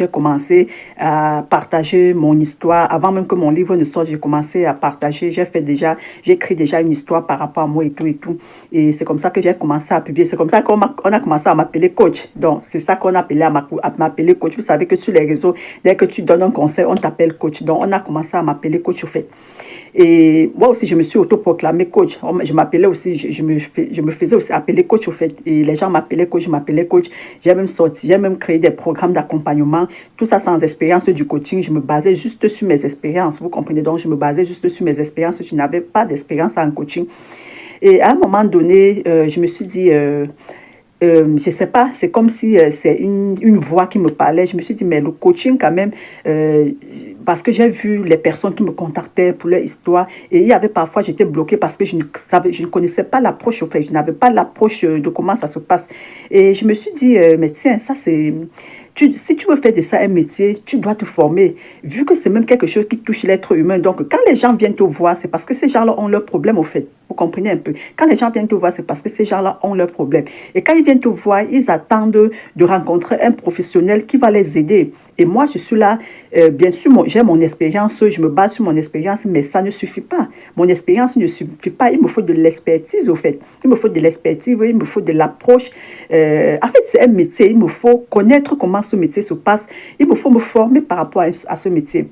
j'ai commencé à partager mon histoire. Avant même que mon livre ne sorte, j'ai commencé à partager. J'ai écrit déjà une histoire par rapport à moi et tout et tout. Et c'est comme ça que j'ai commencé à publier. C'est comme ça on a commencé à m'appeler coach. Donc, c'est ça qu'on a appelé à m'appeler coach. Vous savez que sur les réseaux, dès que tu donnes un conseil, on t'appelle coach. Donc, on a commencé à m'appeler coach au fait. Et moi aussi, je me suis autoproclamée coach. Je m'appelais aussi, je me faisais aussi appeler coach au fait. Et les gens m'appelaient coach, je m'appelais coach. J'ai même créé des programmes d'accompagnement. Tout ça sans expérience du coaching. Je me basais juste sur mes expériences. Vous comprenez? Donc, je me basais juste sur mes expériences. Je n'avais pas d'expérience en coaching. Et à un moment donné, je me suis dit, je sais pas, c'est comme si c'est une voix qui me parlait. Je me suis dit, mais le coaching quand même, parce que j'ai vu les personnes qui me contactaient pour leur histoire, et il y avait parfois, j'étais bloquée parce que je ne connaissais pas l'approche, au fait, je n'avais pas l'approche de comment ça se passe. Et je me suis dit, mais tiens, ça c'est... Si tu veux faire de ça un métier, tu dois te former, vu que c'est même quelque chose qui touche l'être humain. Donc, quand les gens viennent te voir, c'est parce que ces gens-là ont leurs problèmes, au fait. Vous comprenez un peu. Quand les gens viennent te voir, c'est parce que ces gens-là ont leurs problèmes. Et quand ils viennent te voir, ils attendent de rencontrer un professionnel qui va les aider. Et moi, je suis là, bien sûr, j'ai mon expérience, je me base sur mon expérience, mais ça ne suffit pas. Mon expérience ne suffit pas. Il me faut de l'expertise, au fait. Il me faut de l'expertise, il me faut de l'approche. En fait, c'est un métier. Il me faut connaître comment ce métier se passe. Il me faut me former par rapport à ce métier.